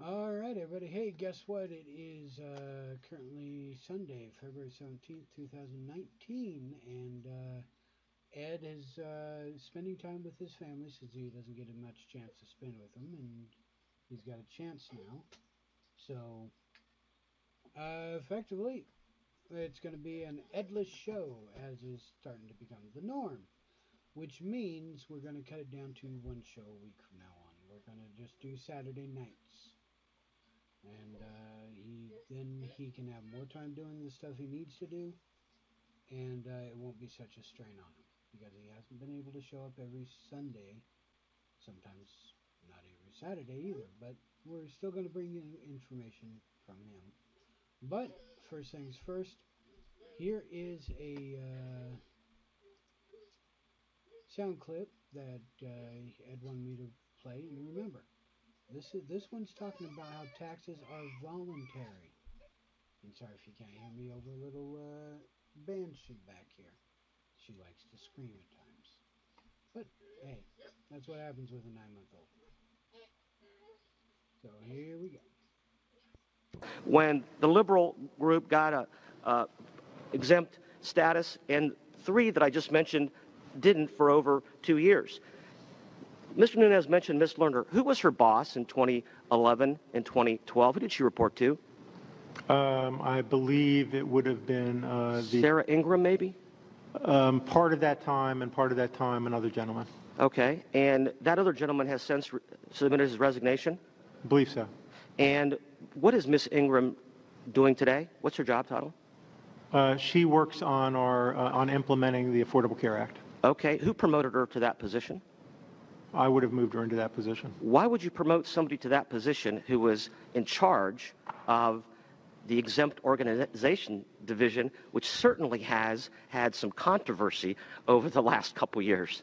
All right, everybody. Hey, guess what? It is currently Sunday, February 17th, 2019, and Ed is spending time with his family since he doesn't get much chance to spend with them, and he's got a chance now. So, effectively, it's going to be an Edless show, as is starting to become the norm, which means we're going to cut it down to one show a week from now on. We're going to just do Saturday nights. And then he can have more time doing the stuff he needs to do, and it won't be such a strain on him, because he hasn't been able to show up every Sunday, sometimes not every Saturday either, but we're still going to bring you information from him. But first things first, here is a sound clip that Ed wanted me to play, and remember, this one's talking about how taxes are voluntary. And sorry if you can't hear me over a little banshee back here. She likes to scream at times. But hey, that's what happens with a 9-month-old. So here we go. When the liberal group got a exempt status, and 3 that I just mentioned didn't for over 2 years. Mr. Nunes mentioned Ms. Lerner. Who was her boss in 2011 and 2012? Who did she report to? I believe it would have been Sarah Ingram, maybe? Part of that time, and part of that time another gentleman. Okay, and that other gentleman has since submitted his resignation? I believe so. And what is Ms. Ingram doing today? What's her job title? She works on on implementing the Affordable Care Act. Okay, who promoted her to that position? I would have moved her into that position. Why would you promote somebody to that position who was in charge of the exempt organization division, which certainly has had some controversy over the last couple years,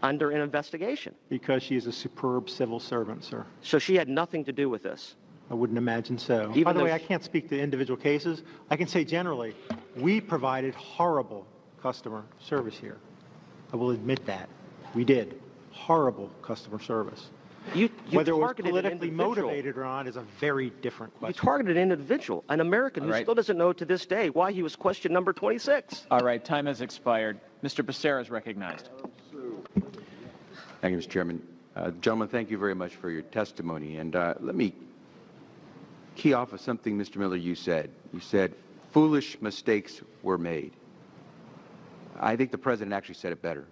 under an investigation? Because she is a superb civil servant, sir. So she had nothing to do with this? I wouldn't imagine so. By the way, I can't speak to individual cases. I can say generally, we provided horrible customer service here. I will admit that. We did. Horrible customer service. You Whether it was targeted politically motivated or not is a very different question. You targeted an individual, an American who still doesn't know to this day why he was question number 26. All right, time has expired. Mr. Becerra is recognized. Thank you, Mr. Chairman. Gentlemen, thank you very much for your testimony. And let me key off of something, Mr. Miller, you said. You said foolish mistakes were made. I think the President actually said it better.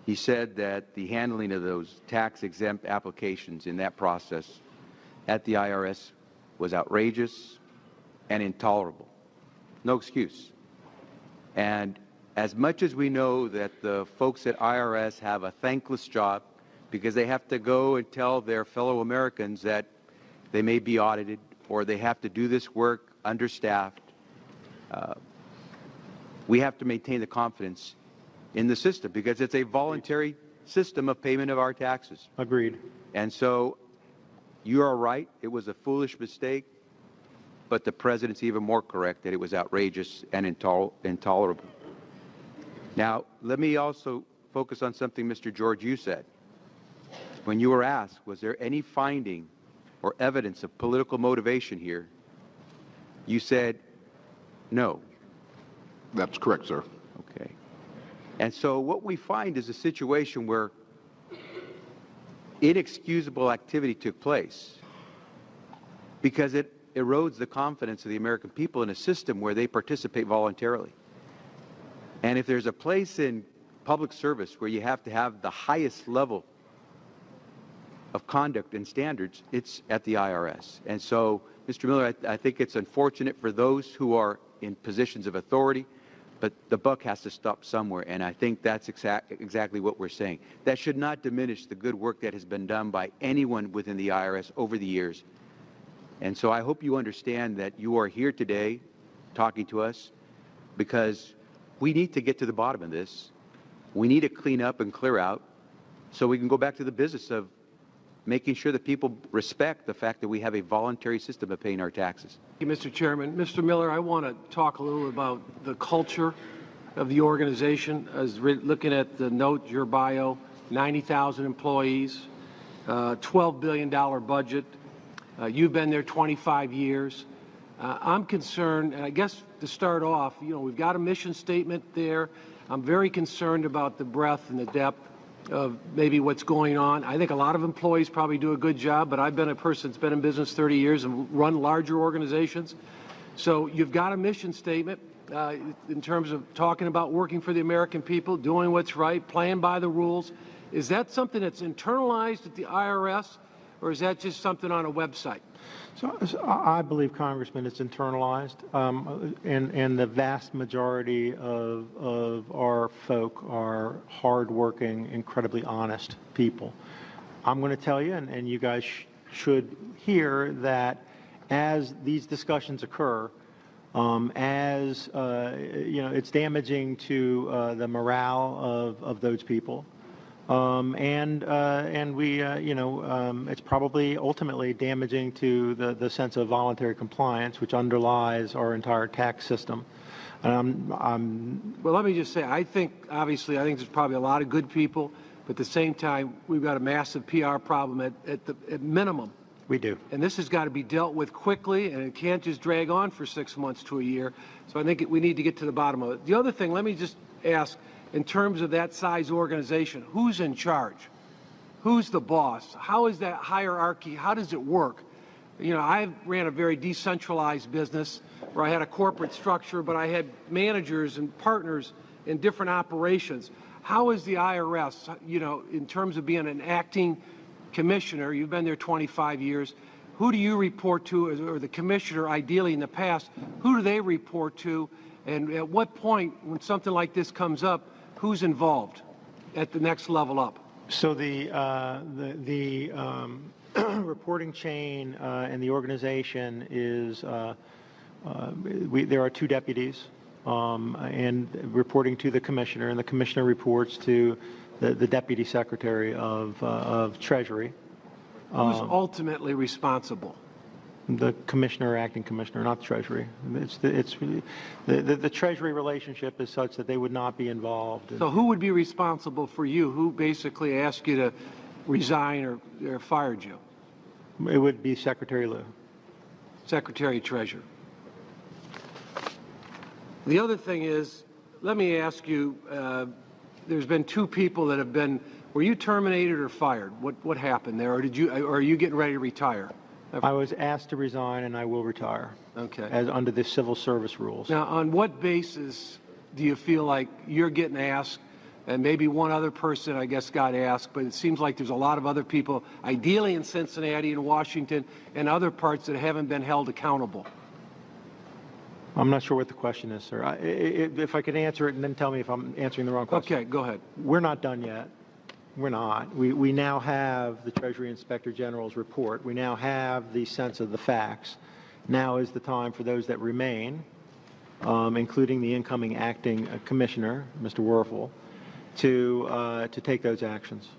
He said that the handling of those tax-exempt applications in that process at the IRS was outrageous and intolerable. No excuse. And as much as we know that the folks at IRS have a thankless job because they have to go and tell their fellow Americans that they may be audited or they have to do this work understaffed, we have to maintain the confidence in the system because it's a voluntary system of payment of our taxes. Agreed. And so you are right, it was a foolish mistake, but the President's even more correct that it was outrageous and intolerable. Now, let me also focus on something, Mr. George, you said. When you were asked, was there any finding or evidence of political motivation here, you said no. That's correct, sir. Okay. And so what we find is a situation where inexcusable activity took place because it erodes the confidence of the American people in a system where they participate voluntarily. And if there's a place in public service where you have to have the highest level of conduct and standards, it's at the IRS. And so, Mr. Miller, I think it's unfortunate for those who are in positions of authority, but the buck has to stop somewhere, and I think that's exactly what we're saying. That should not diminish the good work that has been done by anyone within the IRS over the years. And so I hope you understand that you are here today talking to us because we need to get to the bottom of this. We need to clean up and clear out so we can go back to the business of making sure that people respect the fact that we have a voluntary system of paying our taxes. Thank you, Mr. Chairman. Mr. Miller, I want to talk a little about the culture of the organization. As looking at the note, your bio, 90,000 employees, $12 billion budget. You've been there 25 years. I'm concerned, and I guess to start off, we've got a mission statement there. I'm very concerned about the breadth and the depth of maybe what's going on. I think a lot of employees probably do a good job, but I've been a person that's been in business 30 years and run larger organizations. So you've got a mission statement in terms of talking about working for the American people, doing what's right, playing by the rules. Is that something that's internalized at the IRS, or is that just something on a website? So I believe, Congressman, it's internalized, and the vast majority of our folk are hardworking, incredibly honest people. I'm going to tell you, and you guys should hear that as these discussions occur, it's damaging to the morale of those people. It's probably ultimately damaging to the sense of voluntary compliance, which underlies our entire tax system. Well, let me just say, I think there's probably a lot of good people, but at the same time, we've got a massive PR problem at minimum. We do. And this has got to be dealt with quickly, and it can't just drag on for 6 months to a year. So I think we need to get to the bottom of it. The other thing, let me just ask, in terms of that size organization, who's in charge? Who's the boss? How is that hierarchy? How does it work? I ran a very decentralized business where I had a corporate structure, but I had managers and partners in different operations. How is the IRS, in terms of being an acting commissioner? You've been there 25 years. Who do you report to, or the commissioner, ideally in the past, who do they report to? And at what point, when something like this comes up, who's involved at the next level up? So the reporting chain in the organization is there are 2 deputies and reporting to the commissioner, and the commissioner reports to the deputy secretary of Treasury. Who's ultimately responsible? The commissioner, acting commissioner, not the Treasury. The Treasury relationship is such that they would not be involved. So who would be responsible for you? Who basically asked you to resign or fired you? It would be Secretary Lew. Secretary Treasurer. The other thing is, let me ask you, there's been 2 people that have been, were you terminated or fired? What happened there? Or are you getting ready to retire? I was asked to resign, and I will retire. Okay. As under the civil service rules. Now, on what basis do you feel like you're getting asked, and maybe one other person, I guess, got asked, but it seems like there's a lot of other people, ideally in Cincinnati and Washington and other parts, that haven't been held accountable? I'm not sure what the question is, sir. If I could answer it and then tell me if I'm answering the wrong question. Okay, go ahead. We're not done yet. We're not. We now have the Treasury Inspector General's report. We now have the sense of the facts. Now is the time for those that remain, including the incoming acting commissioner, Mr. Werfel, to take those actions.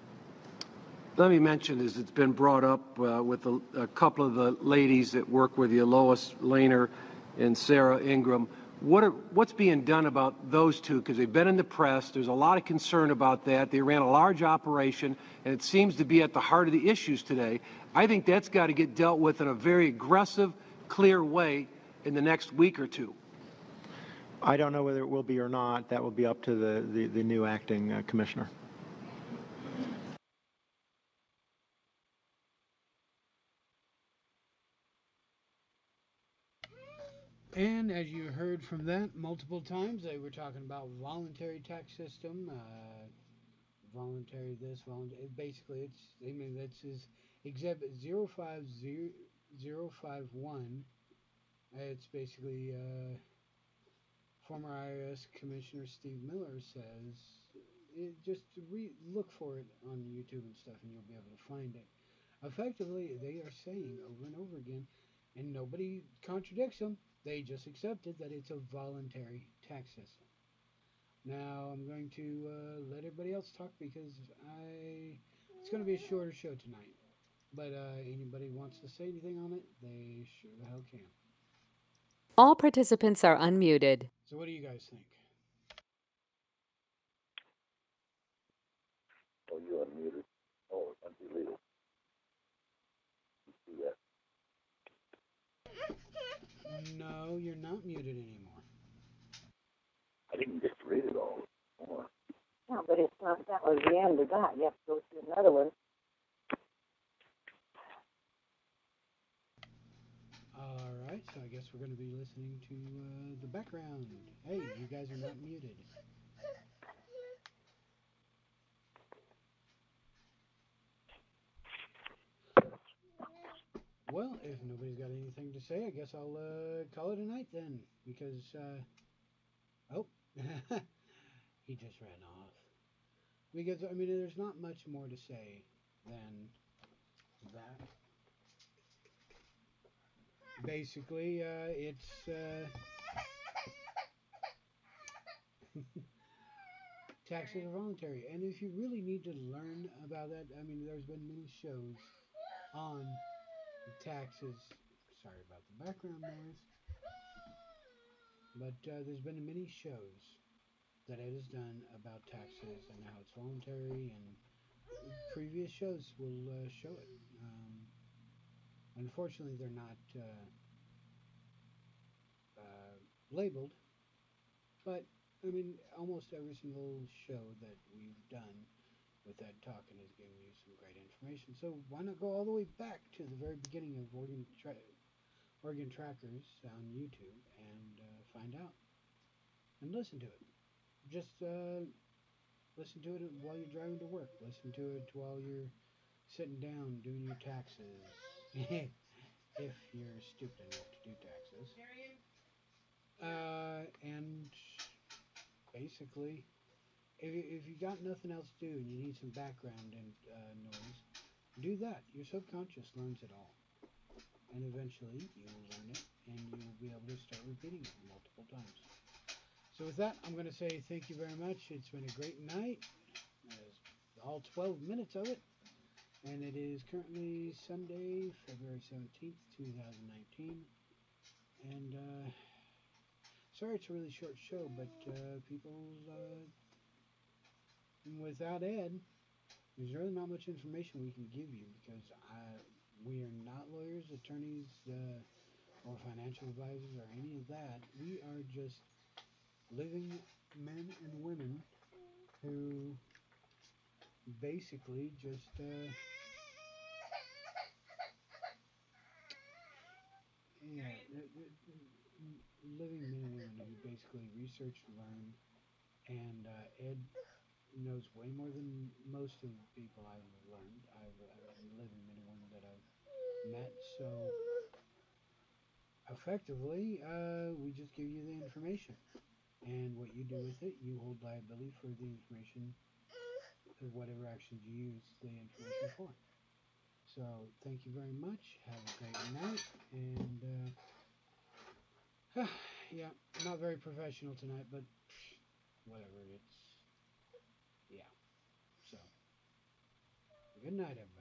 Let me mention, as it's been brought up with a couple of the ladies that work with you, Lois Lehner and Sarah Ingram, what's being done about those 2? Because they've been in the press. There's a lot of concern about that. They ran a large operation, and it seems to be at the heart of the issues today. I think that's got to get dealt with in a very aggressive, clear way in the next week or 2. I don't know whether it will be or not. That will be up to the new acting commissioner. And as you heard from that multiple times, they were talking about voluntary tax system, voluntary this, voluntary. Basically, this is Exhibit 05051. It's basically former IRS Commissioner Steve Miller says, just look for it on YouTube and stuff, and you'll be able to find it. Effectively, they are saying over and over again, and nobody contradicts them. They just accepted that it's a voluntary tax system. Now I'm going to let everybody else talk because it's going to be a shorter show tonight. But anybody wants to say anything on it, they sure the hell can. All participants are unmuted. So what do you guys think? Oh, you're unmuted. Oh, unmuted. You see that? No, you're not muted anymore. I didn't get to read it all. No, but it's not, that was the end of that. You have to go to another one. All right, so I guess we're going to be listening to the background. Hey, you guys are not muted. Well, if nobody's got anything to say, I guess I'll call it a night then, because, oh, he just ran off. Because, I mean, there's not much more to say than that. Basically, it's, taxes are voluntary. And if you really need to learn about that, I mean, there's been many shows on taxes. Sorry about the background noise. But there's been many shows that it has done about taxes and how it's voluntary, and previous shows will show it. Unfortunately, they're not labeled, but I mean, almost every single show that we've done with that talking has given you some great information. So why not go all the way back to the very beginning of Oregon Trackers on YouTube and find out and listen to it. Just listen to it while you're driving to work. Listen to it while you're sitting down doing your taxes. If you're stupid enough to do taxes. And basically, if you got nothing else to do and you need some background and noise, do that. Your subconscious learns it all. And eventually you will learn it and you will be able to start repeating it multiple times. So with that, I'm going to say thank you very much. It's been a great night. All 12 minutes of it. And it is currently Sunday, February 17th, 2019. And sorry it's a really short show, but people, without Ed, there's really not much information we can give you because we are not lawyers, attorneys, or financial advisors or any of that. We are just living men and women who basically just living men and women who basically research, learn, and Ed knows way more than most of the people I've learned. I've living men and women that I've met. So effectively, we just give you the information, and what you do with it, you hold liability for the information, whatever actions you use the information for. So thank you very much. Have a great night, and yeah, not very professional tonight, but whatever. It's yeah. So good night, everybody.